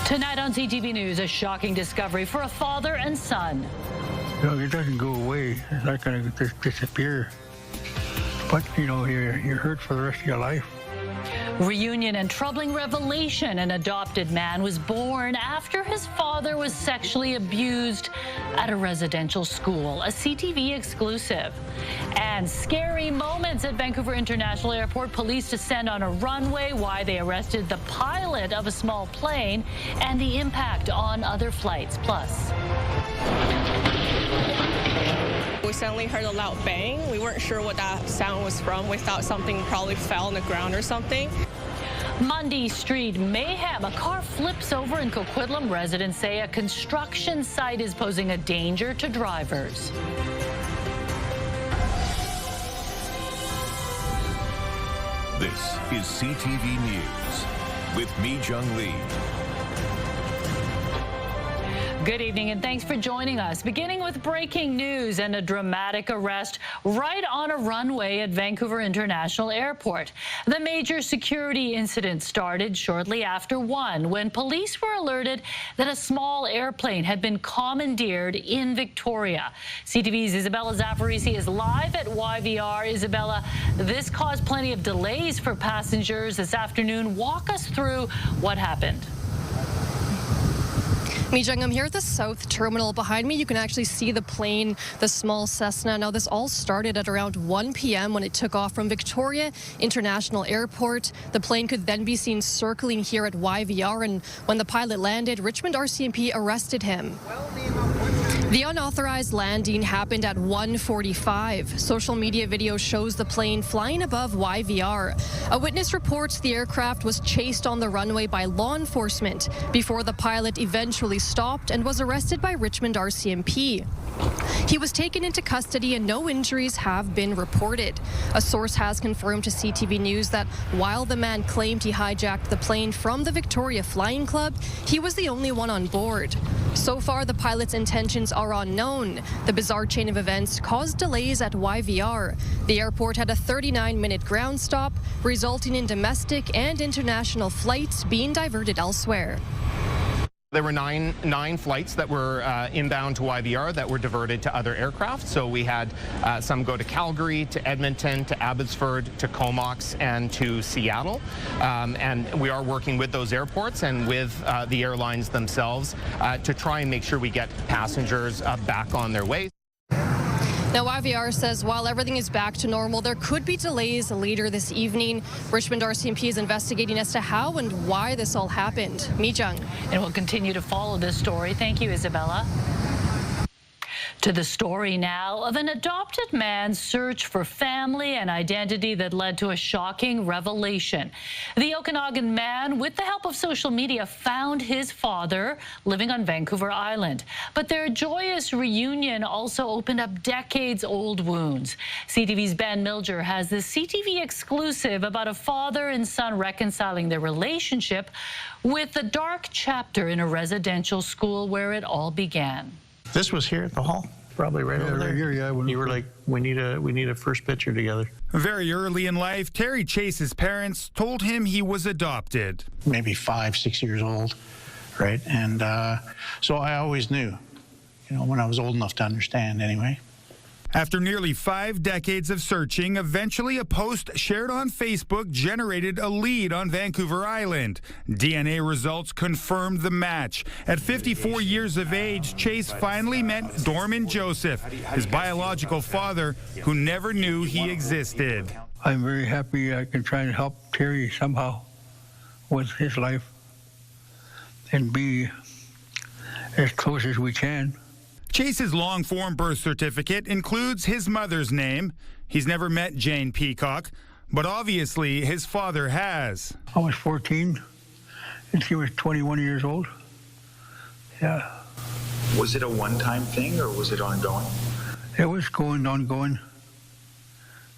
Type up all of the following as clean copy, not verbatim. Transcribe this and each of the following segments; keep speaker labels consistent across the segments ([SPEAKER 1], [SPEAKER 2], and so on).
[SPEAKER 1] Tonight on CTV News, a shocking discovery for a father and son.
[SPEAKER 2] You know, it doesn't go away. It's not going to just disappear. But, you know, you're hurt for the rest of your life.
[SPEAKER 1] Reunion and troubling revelation. An adopted man was born after his father was sexually abused at a residential school. A CTV exclusive. And scary moments at Vancouver International Airport. Police descend on a runway. Why they arrested the pilot of a small plane and the impact on other flights. Plus.
[SPEAKER 3] We suddenly heard a loud bang. We weren't sure what that sound was from. We thought something probably fell on the ground or something.
[SPEAKER 1] Mundy Street mayhem. A car flips over in Coquitlam. Residents say a construction site is posing a danger to drivers.
[SPEAKER 4] This is CTV News with me, Jung Lee.
[SPEAKER 1] Good evening and thanks for joining us. Beginning with breaking news and a dramatic arrest right on a runway at Vancouver International Airport. The major security incident started shortly after 1 when police were alerted that a small airplane had been commandeered in Victoria. CTV's Isabella Zaffarisi is live at YVR. Isabella, this caused plenty of delays for passengers this afternoon. Walk us through what happened.
[SPEAKER 5] Mijung, I'm here at the South Terminal. Behind me, you can actually see the plane, the small Cessna. Now, this all started at around 1 p.m. when it took off from Victoria International Airport. The plane could then be seen circling here at YVR, and when the pilot landed, Richmond RCMP arrested him. The unauthorized landing happened at 1:45. Social media video shows the plane flying above YVR. A witness reports the aircraft was chased on the runway by law enforcement before the pilot eventually stopped and was arrested by Richmond RCMP. He was taken into custody and no injuries have been reported. A source has confirmed to CTV News that while the man claimed he hijacked the plane from the Victoria Flying Club, he was the only one on board. So far, the pilot's intentions are unknown. The bizarre chain of events caused delays at YVR. The airport had a 39-minute ground stop, resulting in domestic and international flights being diverted elsewhere.
[SPEAKER 6] There were nine flights that were inbound to YVR that were diverted to other aircraft. So we had some go to Calgary, to Edmonton, to Abbotsford, to Comox, and to Seattle. And we are working with those airports and with the airlines themselves to try and make sure we get passengers back on their way.
[SPEAKER 5] Now, YVR says while everything is back to normal, there could be delays later this evening. Richmond RCMP is investigating as to how and why this all happened. Mijung.
[SPEAKER 1] And we'll continue to follow this story. Thank you, Isabella. To the story now of an adopted man's search for family and identity that led to a shocking revelation. The Okanagan man, with the help of social media, found his father living on Vancouver Island. But their joyous reunion also opened up decades-old wounds. CTV's Ben Milger has this CTV exclusive about a father and son reconciling their relationship with the dark chapter in a residential school where it all began.
[SPEAKER 7] This was here at the hall, probably right over there.
[SPEAKER 2] Right here, yeah.
[SPEAKER 7] You were like, we need a first picture together.
[SPEAKER 8] Very early in life, Terry Chase's parents told him he was adopted.
[SPEAKER 7] Maybe 5, 6 years old, right? And so I always knew, you know, when I was old enough to understand anyway.
[SPEAKER 8] After nearly 5 decades of searching, eventually a post shared on Facebook generated a lead on Vancouver Island. DNA results confirmed the match. At 54 years of age, Chase finally met Dorman Joseph, his biological father, who never knew he existed.
[SPEAKER 2] I'm very happy I can try and help Terry somehow with his life and be as close as we can.
[SPEAKER 8] Chase's long-form birth certificate includes his mother's name. He's never met Jane Peacock, but obviously his father has.
[SPEAKER 2] I was 14, and she was 21 years old. Yeah.
[SPEAKER 9] Was it a one-time thing, or was it ongoing?
[SPEAKER 2] It was ongoing.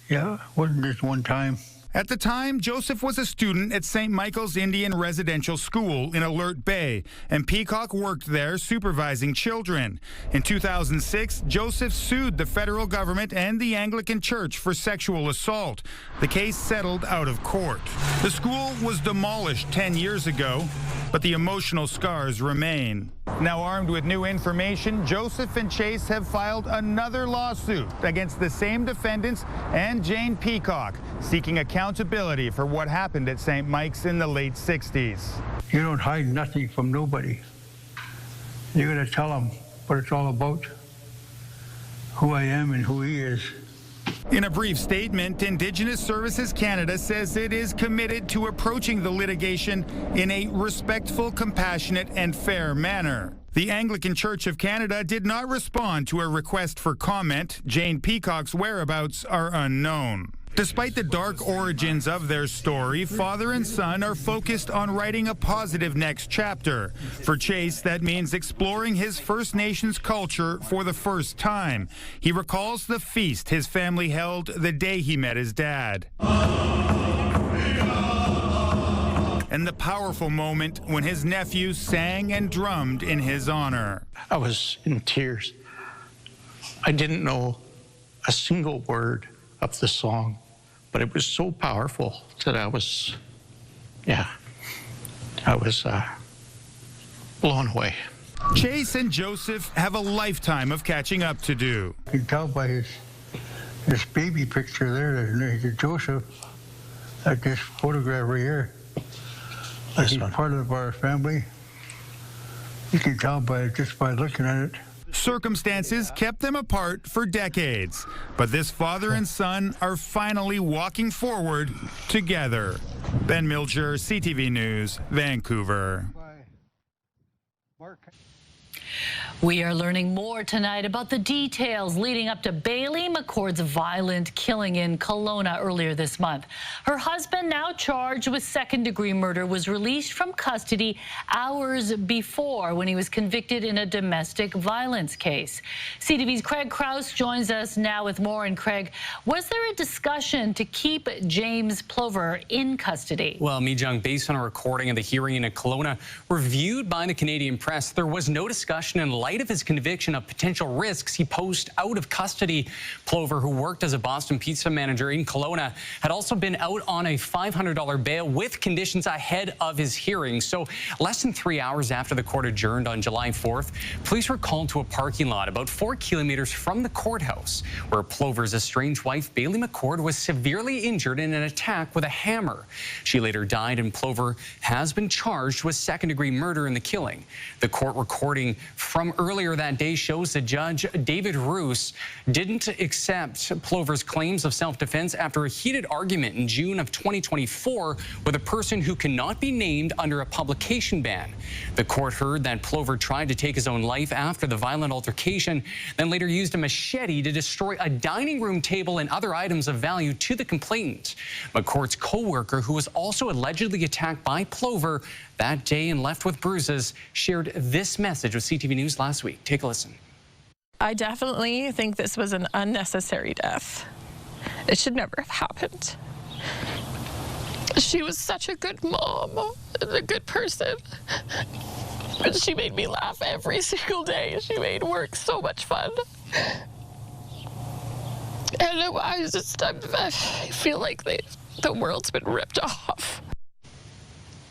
[SPEAKER 2] Yeah, it wasn't just one time.
[SPEAKER 8] At the time, Joseph was a student at St. Michael's Indian Residential School in Alert Bay, and Peacock worked there supervising children. In 2006, Joseph sued the federal government and the Anglican Church for sexual assault. The case settled out of court. The school was demolished 10 years ago, but the emotional scars remain. Now armed with new information, Joseph and Chase have filed another lawsuit against the same defendants and Jane Peacock, seeking accountability for what happened at St. Mike's in the late 60s.
[SPEAKER 2] You don't hide nothing from nobody. You're going to tell them what it's all about, who I am and who he is.
[SPEAKER 8] In a brief statement, Indigenous Services Canada says it is committed to approaching the litigation in a respectful, compassionate, and fair manner. The Anglican Church of Canada did not respond to a request for comment. Jane Peacock's whereabouts are unknown. Despite the dark origins of their story, father and son are focused on writing a positive next chapter. For Chase, that means exploring his First Nations culture for the first time. He recalls the feast his family held the day he met his dad. And the powerful moment when his nephew sang and drummed in his honor.
[SPEAKER 7] I was in tears. I didn't know a single word of the song, but it was so powerful that I was blown away.
[SPEAKER 8] Chase and Joseph have a lifetime of catching up to do.
[SPEAKER 2] You can tell by his baby picture there that Joseph, at this photograph right here. He's part of our family. You can tell just by looking at it.
[SPEAKER 8] Circumstances kept them apart for decades, but this father and son are finally walking forward together. Ben Milcher, CTV News, Vancouver.
[SPEAKER 1] We are learning more tonight about the details leading up to Bailey McCord's violent killing in Kelowna earlier this month. Her husband, now charged with second-degree murder, was released from custody hours before when he was convicted in a domestic violence case. CTV's Craig Krause joins us now with more. And Craig, was there a discussion to keep James Plover in custody?
[SPEAKER 10] Well, Mijung, based on a recording of the hearing in Kelowna reviewed by the Canadian press, there was no discussion in light of his conviction of potential risks he posed out of custody. Plover, who worked as a Boston Pizza manager in Kelowna, had also been out on a $500 bail with conditions ahead of his hearing. So less than 3 hours after the court adjourned on July 4th, police were called to a parking lot about 4 kilometers from the courthouse, where Plover's estranged wife, Bailey McCord, was severely injured in an attack with a hammer. She later died, and Plover has been charged with second-degree murder in the killing. The court recording from earlier that day shows that Judge David Roos didn't accept Plover's claims of self-defense after a heated argument in June of 2024 with a person who cannot be named under a publication ban. The court heard that Plover tried to take his own life after the violent altercation, then later used a machete to destroy a dining room table and other items of value to the complainant. McCord's co-worker, who was also allegedly attacked by Plover that day and left with bruises, shared this message with CTV News last week. Take a listen.
[SPEAKER 11] I definitely think this was an unnecessary death. It should never have happened. She was such a good mom and a good person. And she made me laugh every single day. She made work so much fun. And I feel like the world's been ripped off.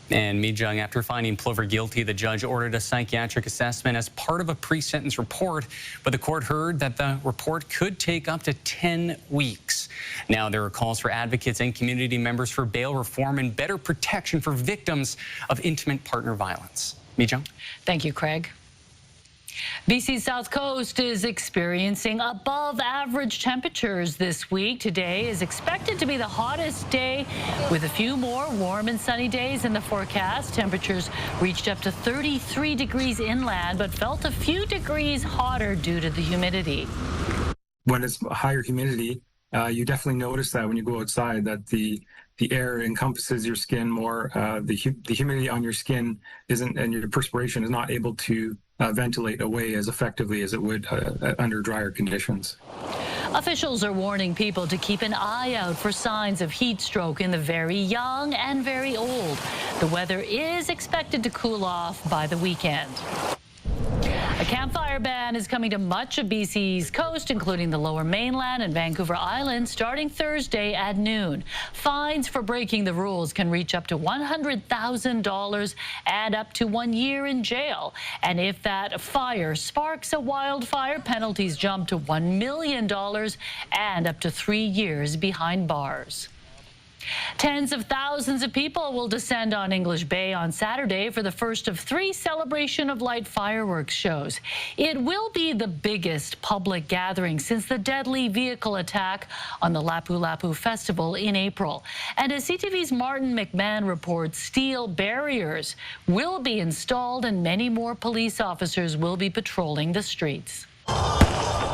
[SPEAKER 10] And Mijung, after finding Plover guilty, the judge ordered a psychiatric assessment as part of a pre-sentence report, but the court heard that the report could take up to 10 weeks. Now there are calls for advocates and community members for bail reform and better protection for victims of intimate partner violence. Mijung?
[SPEAKER 1] Thank you, Craig. BC's South Coast is experiencing above-average temperatures this week. Today is expected to be the hottest day, with a few more warm and sunny days in the forecast. Temperatures reached up to 33 degrees inland, but felt a few degrees hotter due to the humidity.
[SPEAKER 12] When it's higher humidity, you definitely notice that when you go outside, that the air encompasses your skin more. The humidity on your skin isn't, and your perspiration is not able to ventilate away as effectively as it would under drier conditions.
[SPEAKER 1] Officials are warning people to keep an eye out for signs of heat stroke in the very young and very old. The weather is expected to cool off by the weekend. A campfire ban is coming to much of BC's coast, including the Lower Mainland and Vancouver Island, starting Thursday at noon. Fines for breaking the rules can reach up to $100,000 and up to 1 year in jail. And if that fire sparks a wildfire, penalties jump to $1 million and up to 3 years behind bars. Tens of thousands of people will descend on English Bay on Saturday for the first of 3 Celebration of Light fireworks shows. It will be the biggest public gathering since the deadly vehicle attack on the Lapu Lapu Festival in April. And as CTV's Martin McMahon reports, steel barriers will be installed and many more police officers will be patrolling the streets.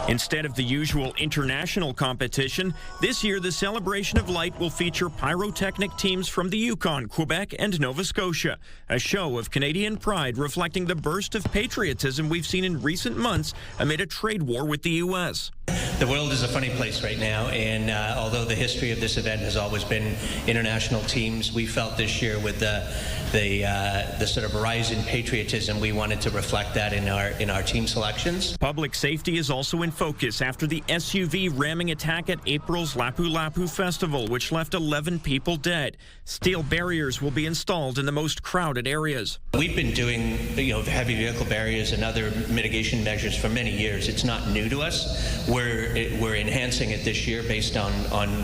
[SPEAKER 13] Instead of the usual international competition, this year the Celebration of Light will feature pyrotechnic teams from the Yukon, Quebec, and Nova Scotia. A show of Canadian pride reflecting the burst of patriotism we've seen in recent months amid a trade war with the U.S.
[SPEAKER 14] The world is a funny place right now, and although the history of this event has always been international teams, we felt this year with the sort of rise in patriotism, we wanted to reflect that in our team selections.
[SPEAKER 13] Public safety is also in focus after the SUV ramming attack at April's Lapu Lapu Festival, which left 11 people dead. Steel barriers will be installed in the most crowded areas.
[SPEAKER 14] We've been doing heavy vehicle barriers and other mitigation measures for many years. It's not new to us. We're enhancing it this year based on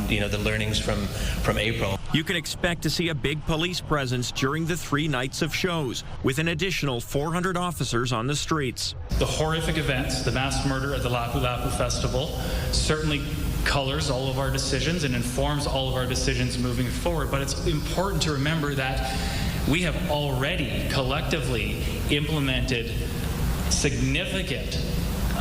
[SPEAKER 14] the learnings from April.
[SPEAKER 13] You can expect to see a big police presence during the 3 nights of shows, with an additional 400 officers on the streets.
[SPEAKER 15] The horrific events, the mass murder at the Lapu Lapu Festival, certainly colors all of our decisions and informs all of our decisions moving forward. But it's important to remember that we have already collectively implemented significant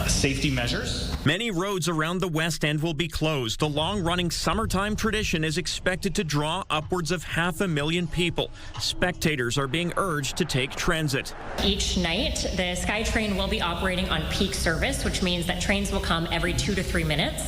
[SPEAKER 15] safety measures.
[SPEAKER 13] Many roads around the West End will be closed. The long-running summertime tradition is expected to draw upwards of 500,000 people. Spectators are being urged to take transit.
[SPEAKER 16] Each night, the SkyTrain will be operating on peak service, which means that trains will come every 2 to 3 minutes.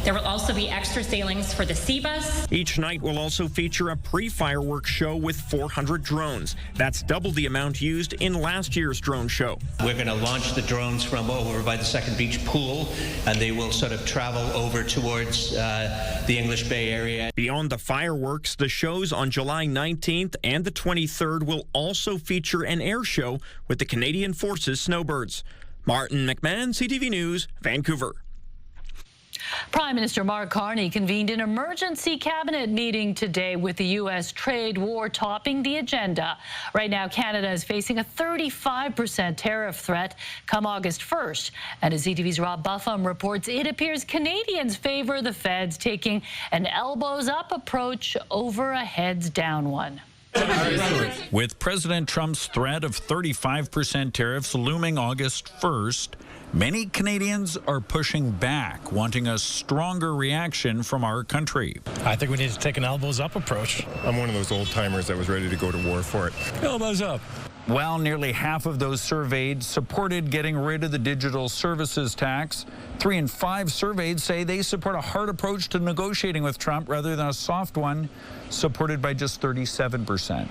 [SPEAKER 16] There will also be extra sailings for the C-Bus.
[SPEAKER 13] Each night will also feature a pre-fireworks show with 400 drones. That's double the amount used in last year's drone show.
[SPEAKER 14] We're going to launch the drones from over by the Second Beach Pool, and they will sort of travel over towards the English Bay area.
[SPEAKER 13] Beyond the fireworks, the shows on July 19th and the 23rd will also feature an air show with the Canadian Forces Snowbirds. Martin McMahon, CTV News, Vancouver.
[SPEAKER 1] Prime Minister Mark Carney convened an emergency cabinet meeting today with the U.S. trade war topping the agenda. Right now, Canada is facing a 35% tariff threat come August 1st. And as CTV's Rob Buffum reports, it appears Canadians favor the feds taking an elbows-up approach over a heads-down one.
[SPEAKER 17] With President Trump's threat of 35% tariffs looming August 1st, many Canadians are pushing back, wanting a stronger reaction from our country.
[SPEAKER 18] I think we need to take an elbows-up approach.
[SPEAKER 19] I'm one of those old-timers that was ready to go to war for it.
[SPEAKER 18] Elbows up.
[SPEAKER 17] While nearly half of those surveyed supported getting rid of the digital services tax, 3 in 5 surveyed say they support a hard approach to negotiating with Trump rather than a soft one, supported by just 37%.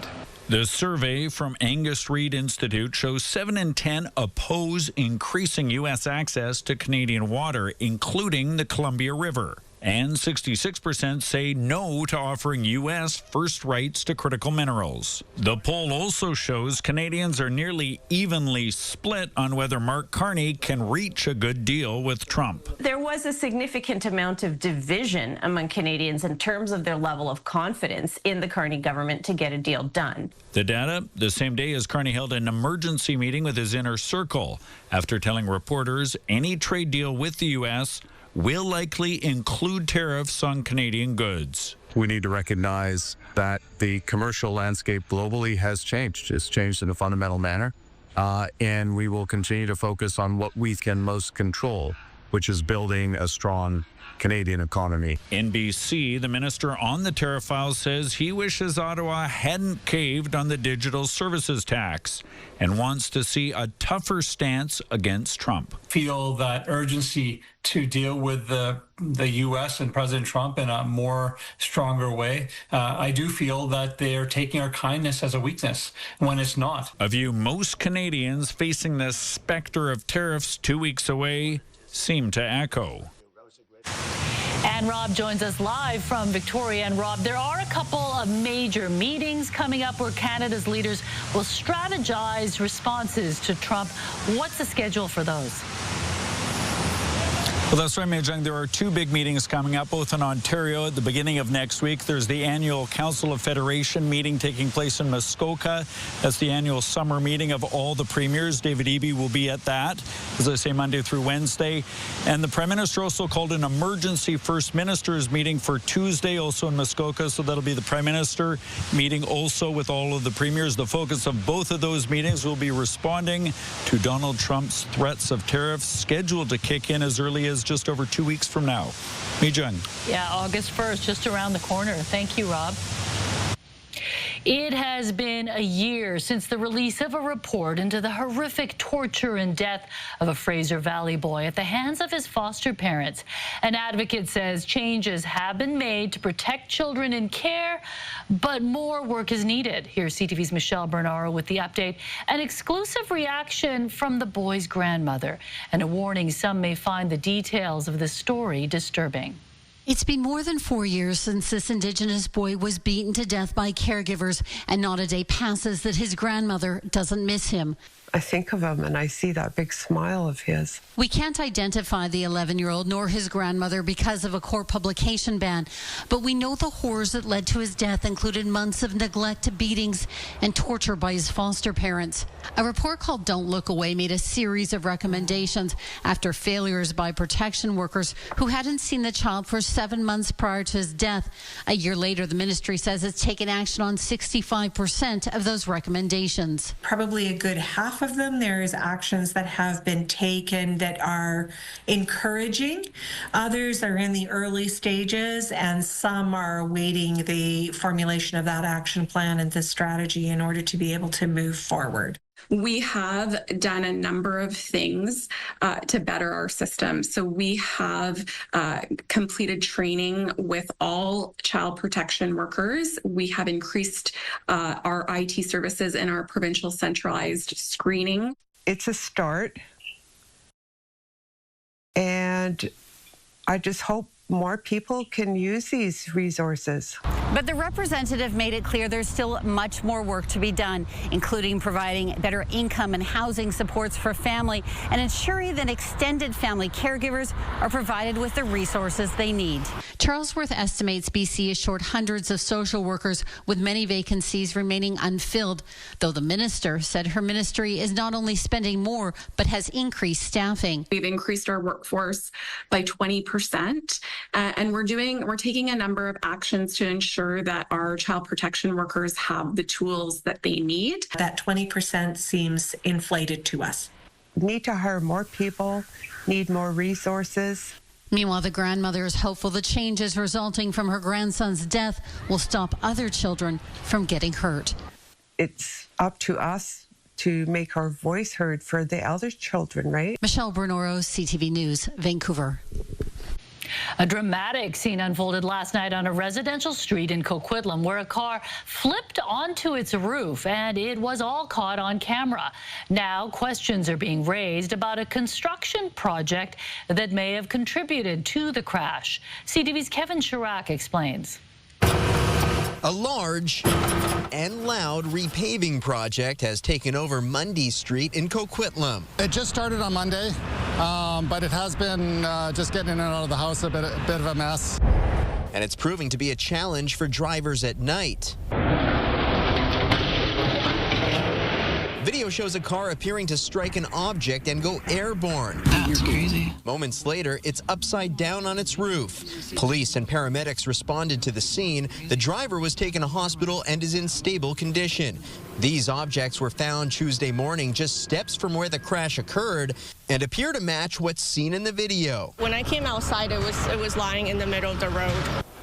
[SPEAKER 17] The survey from Angus Reid Institute shows 7 in 10 oppose increasing U.S. access to Canadian water, including the Columbia River. And 66% say no to offering U.S. first rights to critical minerals. The poll also shows Canadians are nearly evenly split on whether Mark Carney can reach a good deal with Trump.
[SPEAKER 20] There was a significant amount of division among Canadians in terms of their level of confidence in the Carney government to get a deal done.
[SPEAKER 17] The data, the same day as Carney held an emergency meeting with his inner circle after telling reporters any trade deal with the U.S. will likely include tariffs on Canadian goods.
[SPEAKER 21] We need to recognize that the commercial landscape globally has changed. It's changed in a fundamental manner, and we will continue to focus on what we can most control, which is building a strong Canadian economy.
[SPEAKER 17] In BC, the minister on the tariff file says he wishes Ottawa hadn't caved on the digital services tax and wants to see a tougher stance against Trump.
[SPEAKER 3] Feel that urgency to deal with the U.S. and President Trump in a more stronger way. I do feel that they are taking our kindness as a weakness when it's not.
[SPEAKER 17] A view most Canadians facing the specter of tariffs 2 weeks away seem to echo.
[SPEAKER 1] And Rob joins us live from Victoria. And Rob, there are a couple of major meetings coming up where Canada's leaders will strategize responses to Trump. What's the schedule for those?
[SPEAKER 17] Well, that's right, Mei-Jung. There are two big meetings coming up, both in Ontario at the beginning of next week. There's the annual Council of Federation meeting taking place in Muskoka. That's the annual summer meeting of all the premiers. David Eby will be at that, as I say, Monday through Wednesday. And the Prime Minister also called an emergency First Ministers meeting for Tuesday, also in Muskoka. So that'll be the Prime Minister meeting also with all of the premiers. The focus of both of those meetings will be responding to Donald Trump's threats of tariffs, scheduled to kick in as early as just over 2 weeks from now. Mei-Jung.
[SPEAKER 1] Yeah, August 1st, just around the corner. Thank you, Rob. It has been a year since the release of a report into the horrific torture and death of a Fraser Valley boy at the hands of his foster parents. An advocate says changes have been made to protect children in care, but more work is needed. Here's CTV's Michelle Bernaro with the update. An exclusive reaction from the boy's grandmother, and a warning some may find the details of this story disturbing.
[SPEAKER 22] It's been more than 4 years since this Indigenous boy was beaten to death by caregivers, and not a day passes that his grandmother doesn't miss him.
[SPEAKER 23] I think of him and I see that big smile of his.
[SPEAKER 22] We can't identify the 11-year-old nor his grandmother because of a court publication ban, but we know the horrors that led to his death included months of neglect, beatings, and torture by his foster parents. A report called Don't Look Away made a series of recommendations after failures by protection workers who hadn't seen the child for 7 months prior to his death. A year later, the ministry says it's taken action on 65% of those recommendations.
[SPEAKER 24] Probably a good half of them, there's actions that have been taken that are encouraging. Others are in the early stages, and some are awaiting the formulation of that action plan and the strategy in order to be able to move forward.
[SPEAKER 25] We have done a number of things to better our system. So we have completed training with all child protection workers. We have increased our IT services and our provincial centralized screening.
[SPEAKER 23] It's a start, and I just hope more people can use these resources.
[SPEAKER 22] But the representative made it clear there's still much more work to be done, including providing better income and housing supports for family and ensuring that extended family caregivers are provided with the resources they need. Charlesworth estimates BC is short hundreds of social workers, with many vacancies remaining unfilled, though the minister said her ministry is not only spending more, but has increased staffing.
[SPEAKER 25] We've increased our workforce by 20%. And we're taking a number of actions to ensure that our child protection workers have the tools that they need.
[SPEAKER 24] That 20% seems inflated to us.
[SPEAKER 23] Need to hire more people, need more resources.
[SPEAKER 22] Meanwhile, the grandmother is hopeful the changes resulting from her grandson's death will stop other children from getting hurt.
[SPEAKER 23] It's up to us to make our voice heard for the elder children, right?
[SPEAKER 22] Michelle Bernaro, CTV News, Vancouver.
[SPEAKER 1] A dramatic scene unfolded last night on a residential street in Coquitlam where a car flipped onto its roof, and it was all caught on camera. Now questions are being raised about a construction project that may have contributed to the crash. CTV's Kevin Chirac explains.
[SPEAKER 26] A large and loud repaving project has taken over Mundy Street in Coquitlam.
[SPEAKER 27] It just started on Monday, but it has been just getting in and out of the house a bit of a mess.
[SPEAKER 26] And it's proving to be a challenge for drivers at night. video shows a car appearing to strike an object and go airborne.
[SPEAKER 2] That's crazy.
[SPEAKER 26] Moments later, it's upside down on its roof. Police and paramedics responded to the scene. The driver was taken to hospital and is in stable condition. These objects were found Tuesday morning just steps from where the crash occurred and appear to match what's seen in the video.
[SPEAKER 4] When I came outside, it was lying in the middle of the road.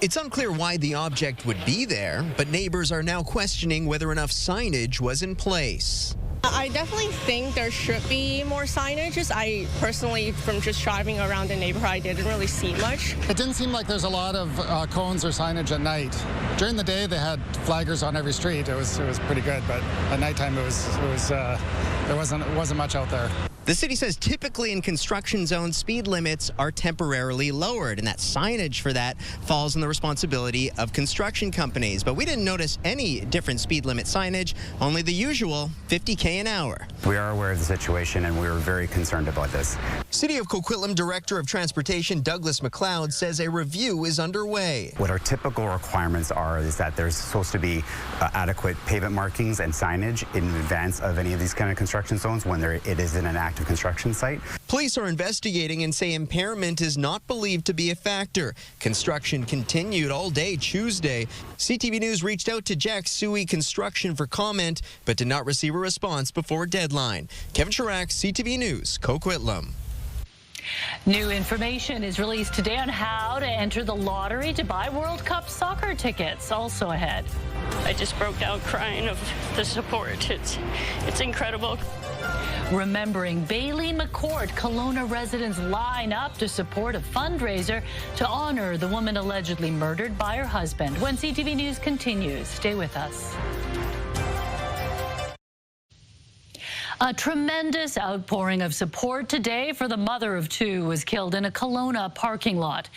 [SPEAKER 26] It's unclear why the object would be there, but neighbors are now questioning whether enough signage was in place.
[SPEAKER 4] I definitely think there should be more signage. I personally, from just driving around the neighborhood, I didn't really see much.
[SPEAKER 27] It didn't seem like there's a lot of cones or signage at night. During the day, they had flaggers on every street. It was pretty good, but at nighttime, there wasn't much out there.
[SPEAKER 26] The city says typically in construction zones, speed limits are temporarily lowered, and that signage for that falls on the responsibility of construction companies. But we didn't notice any different speed limit signage, only the usual 50K an hour.
[SPEAKER 5] We are aware of the situation, and we were very concerned about this.
[SPEAKER 26] City of Coquitlam Director of Transportation Douglas McLeod says a review is underway.
[SPEAKER 5] What our typical requirements are is that there's supposed to be adequate pavement markings and signage in advance of any of these kind of construction zones when it is in an active construction site.
[SPEAKER 26] Police are investigating and say impairment is not believed to be a factor. Construction continued all day Tuesday. CTV News reached out to Jack Suey Construction for comment, but did not receive a response before deadline. Kevin Chirac, CTV News, Coquitlam.
[SPEAKER 1] New information is released today on how to enter the lottery to buy World Cup soccer tickets. Also ahead.
[SPEAKER 6] I just broke down crying of the support. It's incredible.
[SPEAKER 1] Remembering Bailey McCourt, Kelowna residents line up to support a fundraiser to honor the woman allegedly murdered by her husband. When CTV News continues, stay with us. A tremendous outpouring of support today for the mother of two who was killed in a Kelowna parking lot.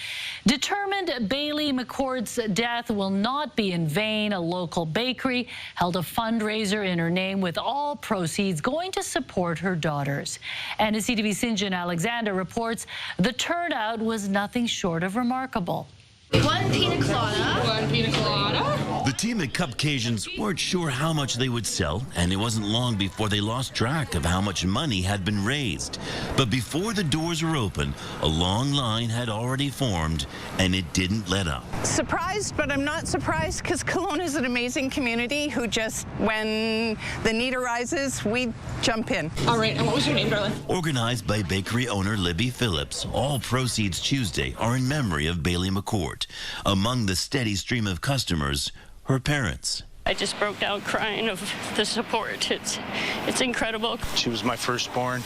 [SPEAKER 1] Determined Bailey McCourt's death will not be in vain, a local bakery held a fundraiser in her name with all proceeds going to support her daughters. And as CTV's Sinjin Alexander reports, the turnout was nothing short of remarkable.
[SPEAKER 7] One pina colada.
[SPEAKER 6] One pina colada.
[SPEAKER 7] The team at Cupcations weren't sure how much they would sell, and it wasn't long before they lost track of how much money had been raised. But before the doors were open, a long line had already formed, and it didn't let up.
[SPEAKER 8] Surprised, but I'm not surprised because Kelowna is an amazing community who just, when the need arises, we jump in.
[SPEAKER 6] All right, and what was your name, darling?
[SPEAKER 7] Organized by bakery owner Libby Phillips, all proceeds Tuesday are in memory of Bailey McCourt. Among the steady stream of customers, her parents.
[SPEAKER 6] I just broke down crying of the support. It's incredible.
[SPEAKER 9] She was my firstborn.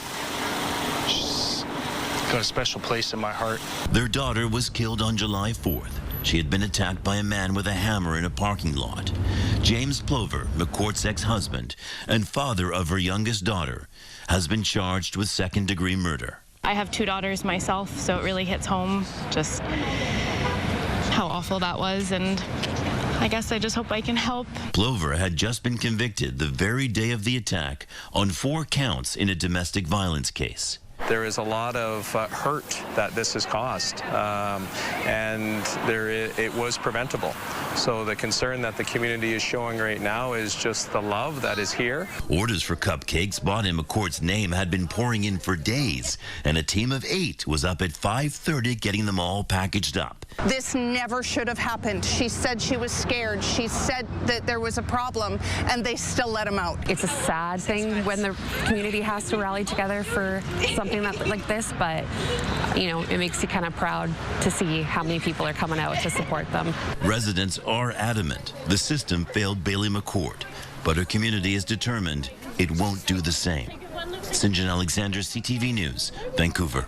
[SPEAKER 9] She's got a special place in my heart.
[SPEAKER 7] Their daughter was killed on July 4th. She had been attacked by a man with a hammer in a parking lot. James Plover, McCourt's ex-husband and father of her youngest daughter, has been charged with second-degree murder.
[SPEAKER 28] I have two daughters myself, so it really hits home just how awful that was, and I guess I just hope I can help.
[SPEAKER 7] Plover had just been convicted the very day of the attack on 4 counts in a domestic violence case.
[SPEAKER 29] There is a lot of hurt that this has caused, and it was preventable. So the concern that the community is showing right now is just the love that is here.
[SPEAKER 7] Orders for cupcakes bought in McCourt's name had been pouring in for days, and a team of 8 was up at 5:30 getting them all packaged up.
[SPEAKER 8] This never should have happened. She said she was scared. She said that there was a problem, and they still let him out.
[SPEAKER 30] It's a sad thing when the community has to rally together for something like this, but you know, it makes you kind of proud to see how many people are coming out to support them.
[SPEAKER 7] Residents are adamant the system failed Bailey McCourt, but her community is determined it won't do the same. Sinjin Alexander, CTV News, Vancouver.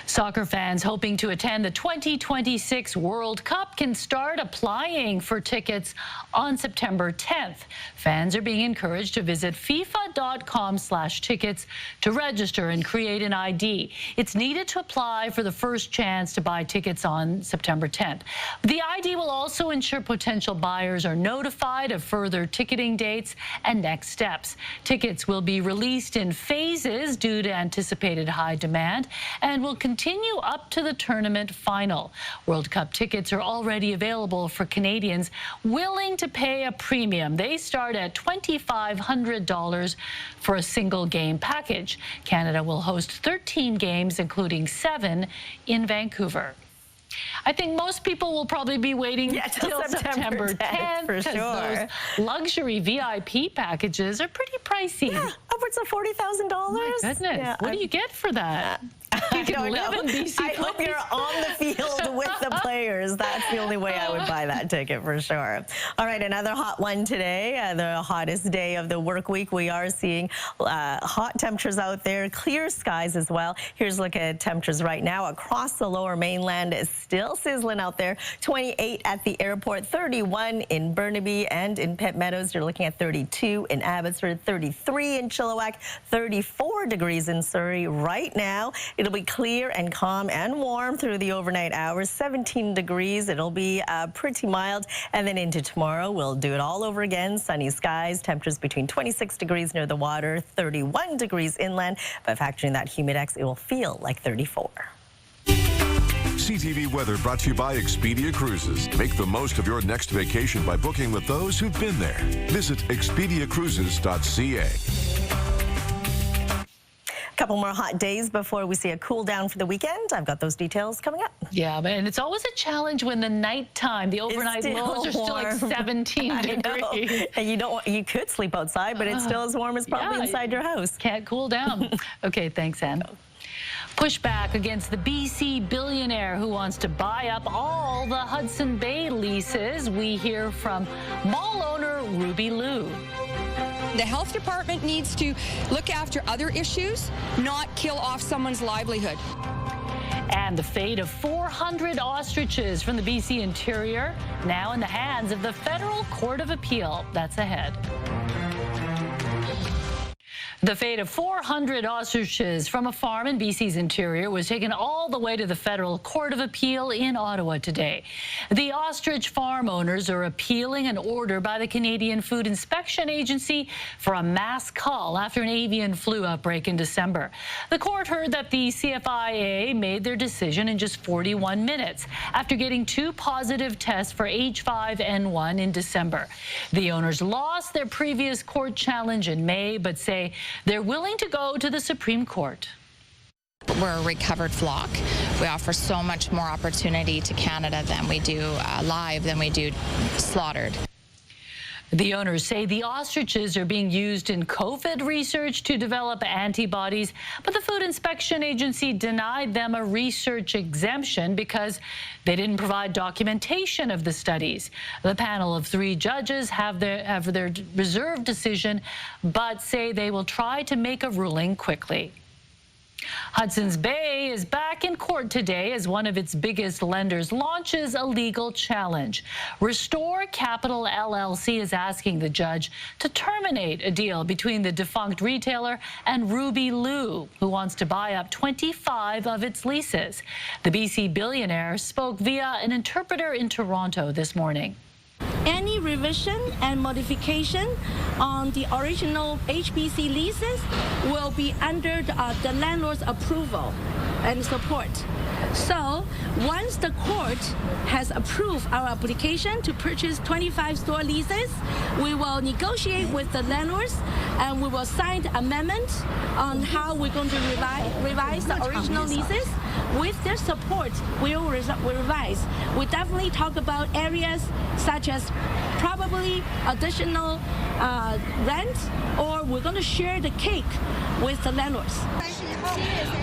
[SPEAKER 1] Soccer fans hoping to attend the 2026 World Cup can start applying for tickets on September 10th. Fans are being encouraged to visit FIFA canada.com/tickets to register and create an ID. It's needed to apply for the first chance to buy tickets on September 10th. The ID will also ensure potential buyers are notified of further ticketing dates and next steps. Tickets will be released in phases due to anticipated high demand and will continue up to the tournament final. World Cup tickets are already available for Canadians willing to pay a premium. They start at $2,500 for a single game package. Canada will host 13 games, including 7 in Vancouver. I think most people will probably be waiting till September 10th
[SPEAKER 2] for
[SPEAKER 1] because
[SPEAKER 2] sure.
[SPEAKER 1] those luxury VIP packages are pretty pricey.
[SPEAKER 2] Yeah, upwards of $40,000.
[SPEAKER 1] My goodness.
[SPEAKER 2] Yeah,
[SPEAKER 1] what do you get for that? You can live in BC.
[SPEAKER 2] I hope you're on the field with the players. That's the only way I would buy that ticket for sure. All right, another hot one today. The hottest day of the work week. We are seeing hot temperatures out there, clear skies as well. Here's a look at temperatures right now across the lower mainland. It's still sizzling out there. 28 at the airport, 31 in Burnaby and in Pitt Meadows. You're looking at 32 in Abbotsford, 33 in Chilliwack, 34 degrees in Surrey right now. It'll be clear and calm and warm through the overnight hours, 17 degrees. It'll be pretty mild. And then into tomorrow, we'll do it all over again. Sunny skies, temperatures between 26 degrees near the water, 31 degrees inland. But factoring that humidex, it will feel like 34.
[SPEAKER 10] CTV Weather brought to you by Expedia Cruises. Make the most of your next vacation by booking with those who've been there. Visit expediacruises.ca.
[SPEAKER 2] Couple more hot days before we see a cool down for the weekend. I've got those details coming up.
[SPEAKER 1] Yeah, and it's always a challenge when the nighttime, the overnight lows are still like 17 degrees.
[SPEAKER 2] And you could sleep outside, but it's still as warm as probably inside your house.
[SPEAKER 1] Can't cool down. Okay, thanks, Anne. Pushback against the BC billionaire who wants to buy up all the Hudson Bay leases. We hear from mall owner Ruby Liu.
[SPEAKER 11] The health department needs to look after other issues, not kill off someone's livelihood.
[SPEAKER 1] And the fate of 400 ostriches from the BC interior now in the hands of the Federal Court of Appeal. That's ahead. The fate of 400 ostriches from a farm in BC's interior was taken all the way to the Federal Court of Appeal in Ottawa today. The ostrich farm owners are appealing an order by the Canadian Food Inspection Agency for a mass cull after an avian flu outbreak in December. The court heard that the CFIA made their decision in just 41 minutes after getting 2 positive tests for H5N1 in December. The owners lost their previous court challenge in May, but say they're willing to go to the Supreme Court.
[SPEAKER 12] We're a recovered flock. We offer so much more opportunity to Canada than we do live, than we do slaughtered.
[SPEAKER 1] The owners say the ostriches are being used in COVID research to develop antibodies, but the Food Inspection Agency denied them a research exemption because they didn't provide documentation of the studies. The panel of 3 judges have their reserved decision, but say they will try to make a ruling quickly. Hudson's Bay is back in court today as one of its biggest lenders launches a legal challenge. Restore Capital LLC is asking the judge to terminate a deal between the defunct retailer and Ruby Liu, who wants to buy up 25 of its leases. The BC billionaire spoke via an interpreter in Toronto this morning.
[SPEAKER 13] Any revision and modification on the original HBC leases will be under the landlord's approval and support. So once the court has approved our application to purchase 25 store leases, we will negotiate with the landlords and we will sign the amendment on how we're going to revise the original leases. With their support, we will revise. We definitely talk about areas such as probably additional rent, or we're going to share the cake with the landlords.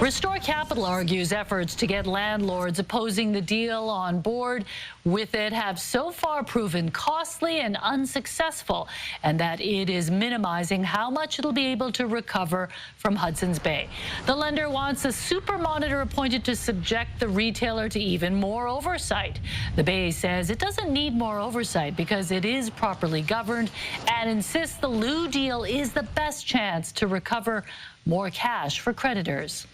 [SPEAKER 1] Restore Capital argues efforts to get landlords opposing the deal on board with it have so far proven costly and unsuccessful, and that it is minimizing how much it'll be able to recover from Hudson's Bay. The lender wants a super monitor appointed to subject the retailer to even more oversight. The Bay says it doesn't need more oversight because it is properly governed and insists the Lou deal is the best chance to recover more cash for creditors.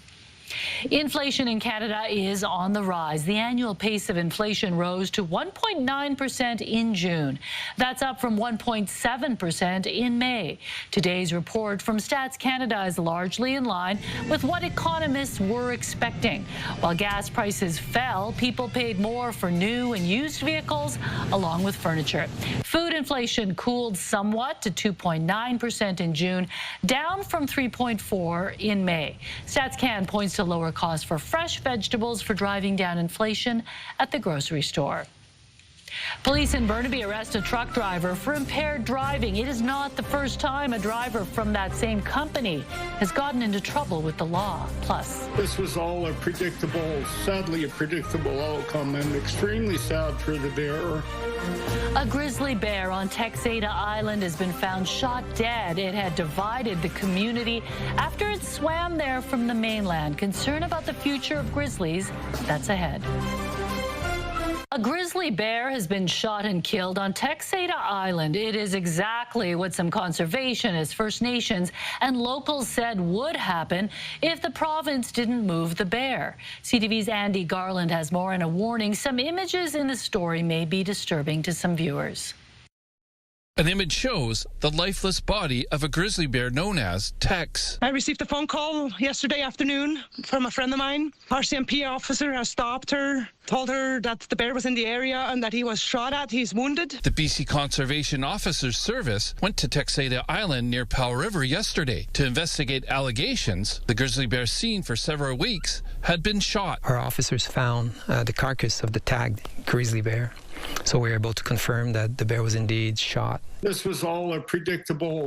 [SPEAKER 1] Inflation in Canada is on the rise. The annual pace of inflation rose to 1.9% in June. That's up from 1.7% in May. Today's report from Stats Canada is largely in line with what economists were expecting. While gas prices fell, people paid more for new and used vehicles, along with furniture. Food inflation cooled somewhat to 2.9% in June, down from 3.4% in May. Stats Can points to lower costs for fresh vegetables for driving down inflation at the grocery store. Police in Burnaby arrest a truck driver for impaired driving. It is not the first time a driver from that same company has gotten into trouble with the law. Plus,
[SPEAKER 3] this was all sadly a predictable outcome. I'm extremely sad for the bearer.
[SPEAKER 1] A grizzly bear on Texada Island has been found shot dead. It had divided the community after it swam there from the mainland. Concern about the future of grizzlies, that's ahead. A grizzly bear has been shot and killed on Texada Island. It is exactly what some conservationists, First Nations, and locals said would happen if the province didn't move the bear. CTV's Andy Garland has more and a warning. Some images in the story may be disturbing to some viewers.
[SPEAKER 14] An image shows the lifeless body of a grizzly bear known as Tex.
[SPEAKER 15] I received a phone call yesterday afternoon from a friend of mine. RCMP officer has stopped her, told her that the bear was in the area and that he was shot at. He's wounded.
[SPEAKER 14] The BC Conservation Officers Service went to Texada Island near Powell River yesterday to investigate allegations the grizzly bear seen for several weeks had been shot.
[SPEAKER 16] Our officers found the carcass of the tagged grizzly bear. So we were able to confirm that the bear was indeed shot.
[SPEAKER 3] This was all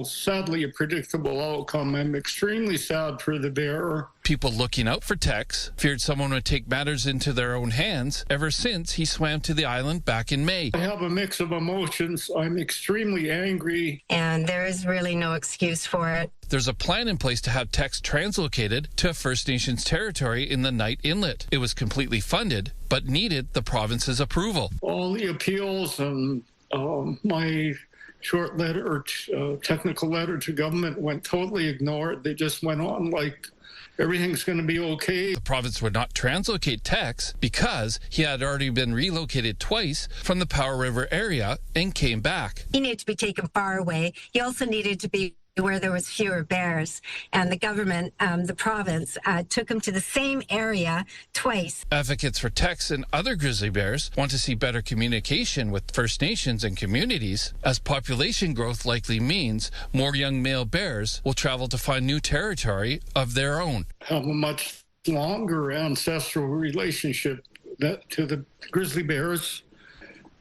[SPEAKER 3] sadly a predictable outcome. I'm extremely sad for the bearer.
[SPEAKER 14] People looking out for Tex feared someone would take matters into their own hands ever since he swam to the island back in May.
[SPEAKER 3] I have a mix of emotions. I'm extremely angry.
[SPEAKER 17] And there is really no excuse for it.
[SPEAKER 14] There's a plan in place to have Tex translocated to a First Nations territory in the Knight Inlet. It was completely funded, but needed the province's approval.
[SPEAKER 3] All the appeals and my short letter, technical letter to government went totally ignored. They just went on like everything's going to be okay.
[SPEAKER 14] The province would not translocate Tex because he had already been relocated twice from the Powell River area and came back.
[SPEAKER 17] He needed to be taken far away. He also needed to be where there was fewer bears, and the government, the province, took him to the same area twice.
[SPEAKER 14] Advocates for Tex and other grizzly bears want to see better communication with First Nations and communities, as population growth likely means more young male bears will travel to find new territory of their own.
[SPEAKER 3] Have a much longer ancestral relationship to the grizzly bears,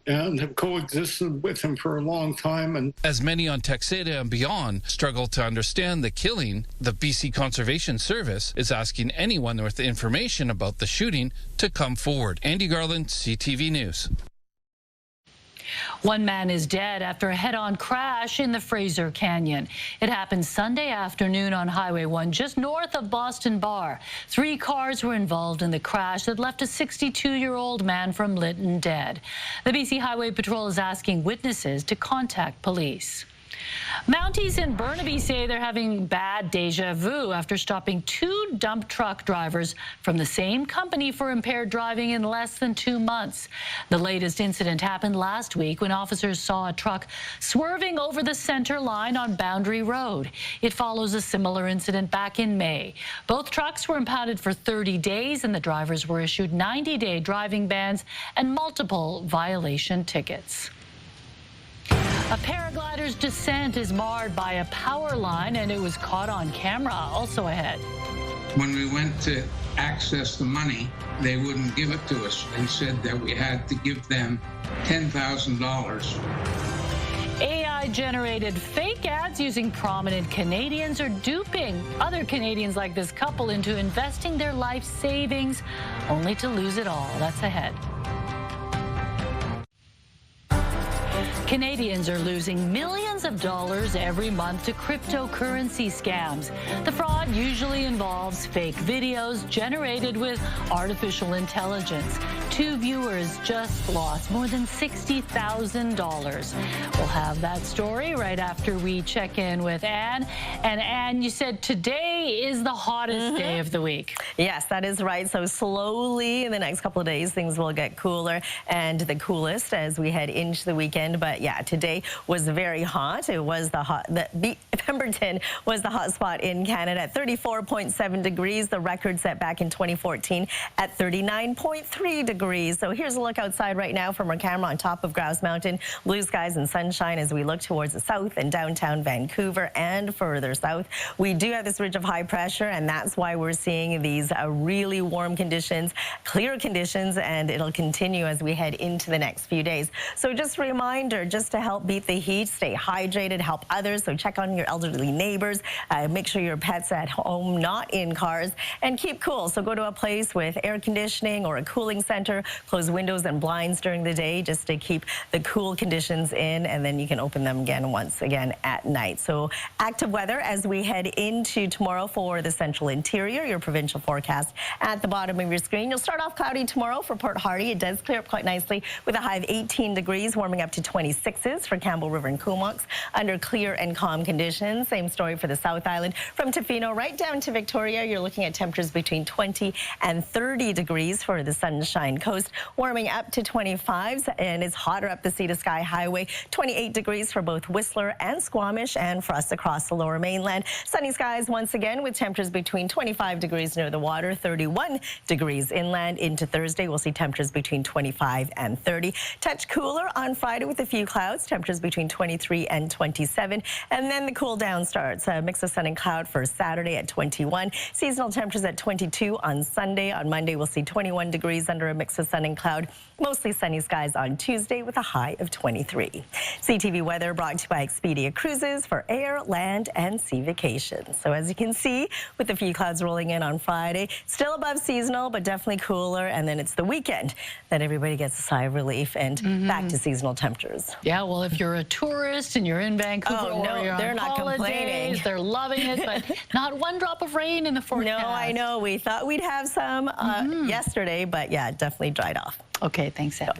[SPEAKER 3] and have coexisted with him for a long time. And
[SPEAKER 14] as many on Texada and beyond struggle to understand the killing, the BC Conservation Service is asking anyone with information about the shooting to come forward. Andy Garland, CTV News.
[SPEAKER 1] One man is dead after a head-on crash in the Fraser Canyon. It happened Sunday afternoon on Highway 1, just north of Boston Bar. 3 cars were involved in the crash that left a 62-year-old man from Lytton dead. The BC Highway Patrol is asking witnesses to contact police. Mounties in Burnaby say they're having bad deja vu after stopping 2 dump truck drivers from the same company for impaired driving in less than 2 months. The latest incident happened last week when officers saw a truck swerving over the center line on Boundary Road. It follows a similar incident back in May. Both trucks were impounded for 30 days and the drivers were issued 90-day driving bans and multiple violation tickets. A paraglider's descent is marred by a power line, and it was caught on camera. Also ahead.
[SPEAKER 18] When we went to access the money, they wouldn't give it to us. They said that we had to give them $10,000.
[SPEAKER 1] AI-generated fake ads using prominent Canadians are duping other Canadians like this couple into investing their life savings, only to lose it all. That's ahead. Canadians are losing millions of dollars every month to cryptocurrency scams. The fraud usually involves fake videos generated with artificial intelligence. 2 viewers just lost more than $60,000. We'll have that story right after we check in with Anne. And Anne, you said today is the hottest day of the week.
[SPEAKER 2] Yes, that is right. So slowly in the next couple of days, things will get cooler and the coolest as we head into the weekend. But yeah, today was very hot. It was Pemberton was the hot spot in Canada at 34.7 degrees. The record set back in 2014 at 39.3 degrees. So here's a look outside right now from our camera on top of Grouse Mountain. Blue skies and sunshine as we look towards the south and downtown Vancouver and further south. We do have this ridge of high pressure, and that's why we're seeing these really warm conditions, clear conditions, and it'll continue as we head into the next few days. So just a reminder, just to help beat the heat, stay hydrated, help others. So check on your elderly neighbors, make sure your pet's at home, not in cars, and keep cool. So go to a place with air conditioning or a cooling center, close windows and blinds during the day just to keep the cool conditions in, and then you can open them again once again at night. So active weather as we head into tomorrow for the central interior. Your provincial forecast at the bottom of your screen. You'll start off cloudy tomorrow for Port Hardy. It does clear up quite nicely with a high of 18 degrees, warming up to 26s for Campbell River and Comox under clear and calm conditions. Same story for the South Island. From Tofino right down to Victoria, you're looking at temperatures between 20 and 30 degrees for the Sunshine Coast, warming up to 25s, and it's hotter up the Sea to Sky Highway. 28 degrees for both Whistler and Squamish, and for us across the Lower Mainland. Sunny skies once again with temperatures between 25 degrees near the water, 31 degrees inland. Into Thursday, we'll see temperatures between 25 and 30. Touch cooler on Friday with a few clouds, temperatures between 23 and 27. And then the cool down starts. A mix of sun and cloud for Saturday at 21. Seasonal temperatures at 22 on Sunday. On Monday, we'll see 21 degrees under a mix of sun and cloud. Mostly sunny skies on Tuesday with a high of 23. CTV weather brought to you by Expedia Cruises for air, land, and sea vacations. So as you can see, with a few clouds rolling in on Friday, still above seasonal, but definitely cooler. And then it's the weekend that everybody gets a sigh of relief and back to seasonal temperatures.
[SPEAKER 1] Yeah, well, if you're a tourist and you're in Vancouver,
[SPEAKER 2] oh, no,
[SPEAKER 1] or you're
[SPEAKER 2] they're
[SPEAKER 1] on
[SPEAKER 2] not
[SPEAKER 1] holidays,
[SPEAKER 2] complaining.
[SPEAKER 1] They're loving it, but not one drop of rain in the forecast.
[SPEAKER 2] No, I know. We thought we'd have some yesterday, but yeah, it definitely dried off.
[SPEAKER 1] Okay, thanks, Ed.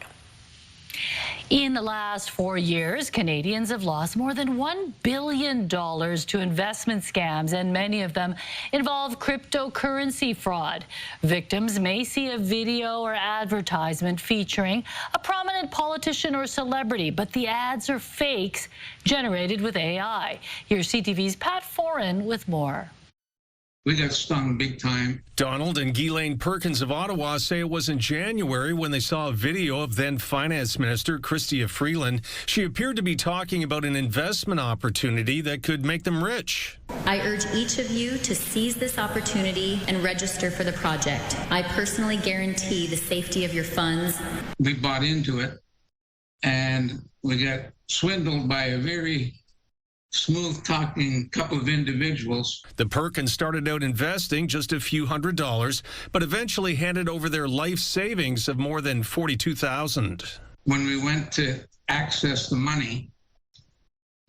[SPEAKER 1] In the last 4 years, Canadians have lost more than $1 billion to investment scams, and many of them involve cryptocurrency fraud. Victims may see a video or advertisement featuring a prominent politician or celebrity, but the ads are fakes generated with AI. Here's CTV's Pat Foran with more.
[SPEAKER 18] We got stung big time.
[SPEAKER 4] Donald and Ghislaine Perkins of Ottawa say it was in January when they saw a video of then Finance Minister Chrystia Freeland. She appeared to be talking about an investment opportunity that could make them rich.
[SPEAKER 5] I urge each of you to seize this opportunity and register for the project. I personally guarantee the safety of your funds.
[SPEAKER 18] We bought into it, and we got swindled by a very smooth-talking couple of individuals.
[SPEAKER 4] The Perkins started out investing just a few $100s, but eventually handed over their life savings of more than $42,000.
[SPEAKER 18] When we went to access the money,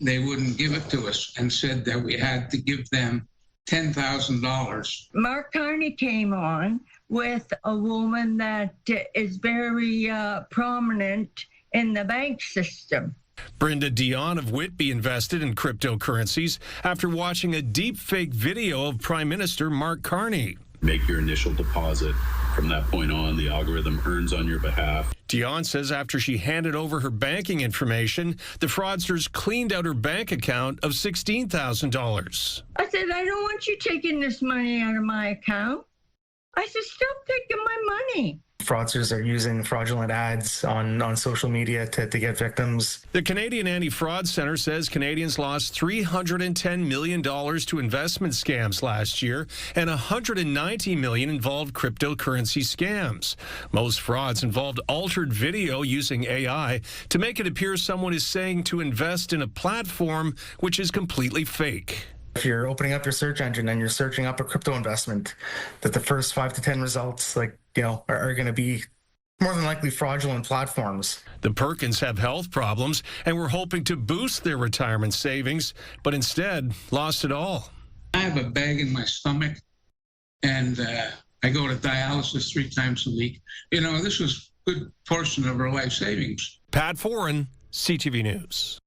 [SPEAKER 18] they wouldn't give it to us and said that we had to give them $10,000.
[SPEAKER 19] Mark Carney came on with a woman that is very prominent in the bank system.
[SPEAKER 4] Brenda Dion of Whitby invested in cryptocurrencies after watching a deep-fake video of Prime Minister Mark Carney.
[SPEAKER 20] Make your initial deposit. From that point on, the algorithm earns on your behalf.
[SPEAKER 4] Dion says after she handed over her banking information, the fraudsters cleaned out her bank account of $16,000.
[SPEAKER 19] I said, I don't want you taking this money out of my account. I said, stop taking my money.
[SPEAKER 9] Fraudsters are using fraudulent ads on social media to get victims.
[SPEAKER 4] The Canadian Anti-Fraud Centre says Canadians lost $310 million to investment scams last year, and $190 million involved cryptocurrency scams. Most frauds involved altered video using AI to make it appear someone is saying to invest in a platform which is completely fake.
[SPEAKER 9] If you're opening up your search engine and you're searching up a crypto investment, that the first 5 to 10 results, are going to be
[SPEAKER 6] More than likely fraudulent platforms.
[SPEAKER 4] The Perkins have health problems and were hoping to boost their retirement savings, but instead lost it all.
[SPEAKER 18] I have a bag in my stomach, and I go to dialysis 3 times a week. You know, this was a good portion of our life savings.
[SPEAKER 4] Pat Foran, CTV News.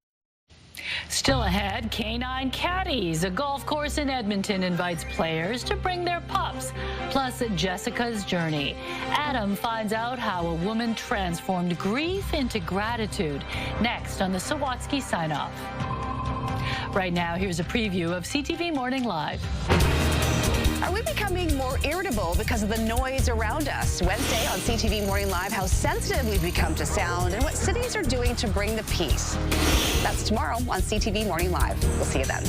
[SPEAKER 1] Still ahead, Canine Caddies. A golf course in Edmonton invites players to bring their pups. Plus, Jessica's journey. Adam finds out how a woman transformed grief into gratitude. Next on the Sawatsky Sign-Off. Right now, here's a preview of CTV Morning Live.
[SPEAKER 21] Are we becoming more irritable because of the noise around us? Wednesday on CTV Morning Live, how sensitive we've become to sound and what cities are doing to bring the peace. That's tomorrow on CTV Morning Live. We'll see you then.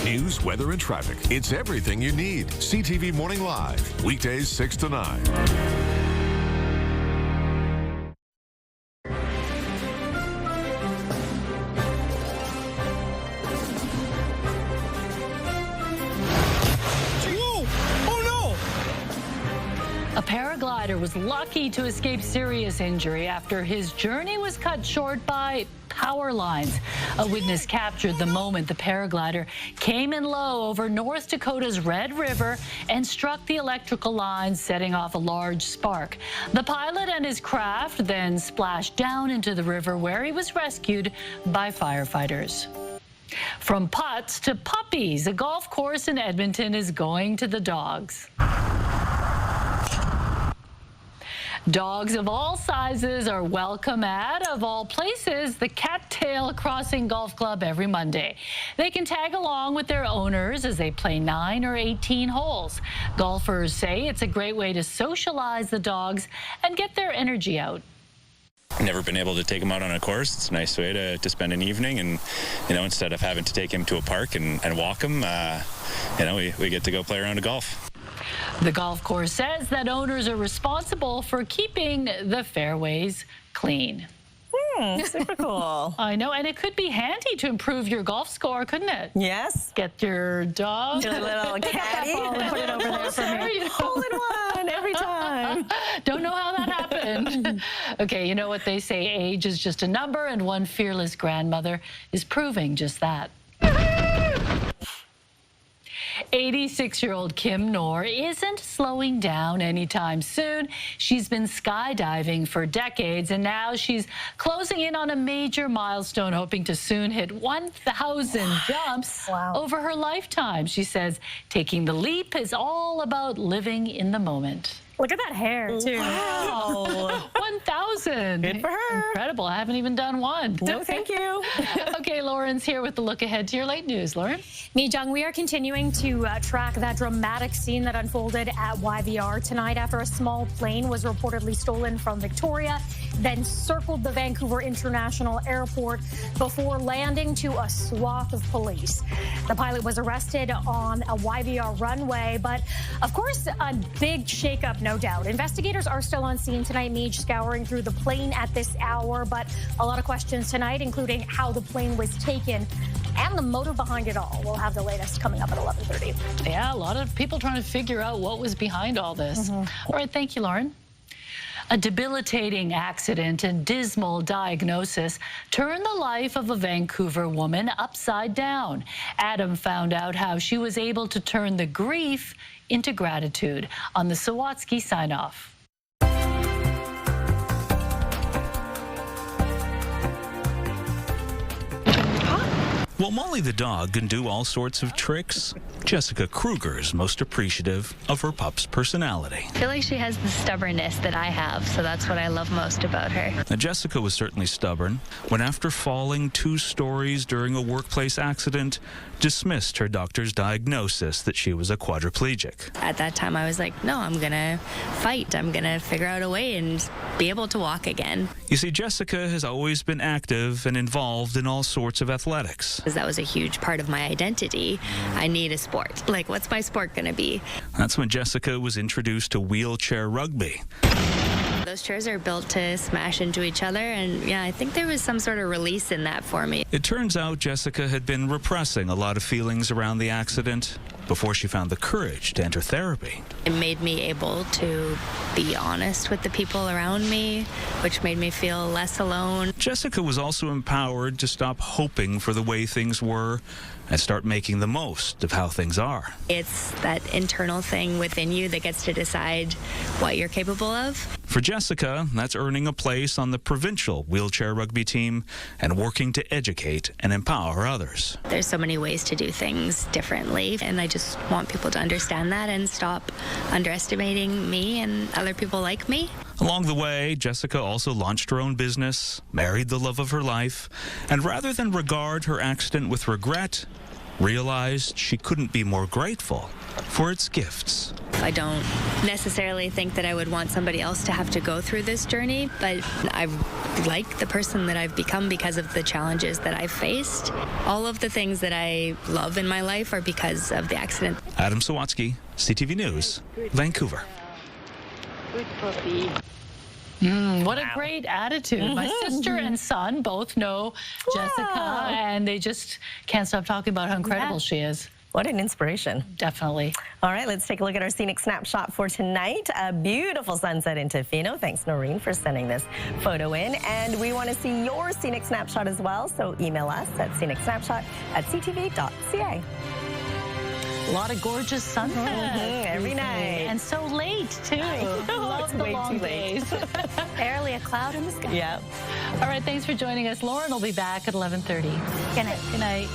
[SPEAKER 10] News, weather, and traffic. It's everything you need. CTV Morning Live, weekdays 6 to 9.
[SPEAKER 1] A paraglider was lucky to escape serious injury after his journey was cut short by power lines. A witness captured the moment the paraglider came in low over North Dakota's Red River and struck the electrical lines, setting off a large spark. The pilot and his craft then splashed down into the river, where he was rescued by firefighters. From putts to puppies, a golf course in Edmonton is going to the dogs. Dogs of all sizes are welcome at, of all places, the Cattail Crossing Golf Club every Monday. They can tag along with their owners as they play 9 or 18 holes. Golfers say it's a great way to socialize the dogs and get their energy out.
[SPEAKER 22] Never been able to take him out on a course. It's a nice way to spend an evening, and instead of having to take him to a park and walk him, we get to go play around a golf.
[SPEAKER 1] The golf course says that owners are responsible for keeping the fairways clean.
[SPEAKER 2] Super cool.
[SPEAKER 1] I know, and it could be handy to improve your golf score, couldn't it?
[SPEAKER 2] Yes.
[SPEAKER 1] Get your dog.
[SPEAKER 2] Your little caddy.
[SPEAKER 1] And put it over there for me.
[SPEAKER 2] Hole in one every time.
[SPEAKER 1] Don't know how that happened. Okay, you know what they say, age is just a number, and one fearless grandmother is proving just that. 86-year-old Kim Noor isn't slowing down anytime soon. She's been skydiving for decades, and now she's closing in on a major milestone, hoping to soon hit 1,000 jumps over her lifetime. She says taking the leap is all about living in the moment.
[SPEAKER 23] Look at that hair, too.
[SPEAKER 1] Wow. 1,000.
[SPEAKER 2] Good for her.
[SPEAKER 1] Incredible. I haven't even done one.
[SPEAKER 2] No, thank you.
[SPEAKER 1] Okay, Lauren's here with the look ahead to your late news. Lauren?
[SPEAKER 23] Mi-Jung, we are continuing to track that dramatic scene that unfolded at YVR tonight after a small plane was reportedly stolen from Victoria, then circled the Vancouver International Airport before landing to a swath of police. The pilot was arrested on a YVR runway, but of course, a big shakeup, no doubt. Investigators are still on scene tonight, Meej, scouring through the plane at this hour, but a lot of questions tonight, including how the plane was taken and the motive behind it all. We'll have the latest coming up at 11:30.
[SPEAKER 1] Yeah, a lot of people trying to figure out what was behind all this. All right, thank you, Lauren. A debilitating accident and dismal diagnosis turned the life of a Vancouver woman upside down. Adam found out how she was able to turn the grief into gratitude on the Sawatsky Sign-Off.
[SPEAKER 24] While Molly the dog can do all sorts of tricks, Jessica Kruger is most appreciative of her pup's personality.
[SPEAKER 25] I feel like she has the stubbornness that I have, so that's what I love most about her.
[SPEAKER 24] Now, Jessica was certainly stubborn when, after falling 2 stories during a workplace accident, dismissed her doctor's diagnosis that she was a quadriplegic.
[SPEAKER 25] At that time, I was like, no, I'm going to fight. I'm going to figure out a way and be able to walk again.
[SPEAKER 24] You see, Jessica has always been active and involved in all sorts of athletics.
[SPEAKER 25] Because that was a huge part of my identity. I need a sport. Like, what's my sport going to be?
[SPEAKER 24] That's when Jessica was introduced to wheelchair rugby.
[SPEAKER 25] Those chairs are built to smash into each other, and yeah, I think there was some sort of release in that for me.
[SPEAKER 24] It turns out Jessica had been repressing a lot of feelings around the accident before she found the courage to enter therapy.
[SPEAKER 25] It made me able to be honest with the people around me, which made me feel less alone.
[SPEAKER 24] Jessica was also empowered to stop hoping for the way things were and start making the most of how things are.
[SPEAKER 25] It's that internal thing within you that gets to decide what you're capable of.
[SPEAKER 24] For Jessica, that's earning a place on the provincial wheelchair rugby team and working to educate and empower others.
[SPEAKER 25] There's so many ways to do things differently, and I just want people to understand that and stop underestimating me and other people like me.
[SPEAKER 24] Along the way, Jessica also launched her own business, married the love of her life, and rather than regard her accident with regret, realized she couldn't be more grateful for its gifts.
[SPEAKER 25] I don't necessarily think that I would want somebody else to have to go through this journey, but I like the person that I've become because of the challenges that I've faced. All of the things that I love in my life are because of the accident.
[SPEAKER 24] Adam Sawatsky, CTV News, Vancouver.
[SPEAKER 1] Good puppy. What a great attitude. My sister and son both know Jessica, and they just can't stop talking about how incredible she is.
[SPEAKER 2] What an inspiration.
[SPEAKER 1] Definitely.
[SPEAKER 2] All right, let's take a look at our scenic snapshot for tonight. A beautiful sunset in Tofino. Thanks, Noreen, for sending this photo in. And we want to see your scenic snapshot as well, so email us at scenicsnapshot@ctv.ca.
[SPEAKER 1] A lot of gorgeous sunsets
[SPEAKER 2] every night.
[SPEAKER 1] And so late, too. Love the long days.
[SPEAKER 23] Barely a cloud in the sky.
[SPEAKER 2] Yeah.
[SPEAKER 1] All right, thanks for joining us. Lauren will be back at 11:30.
[SPEAKER 23] Good night.
[SPEAKER 1] Good night.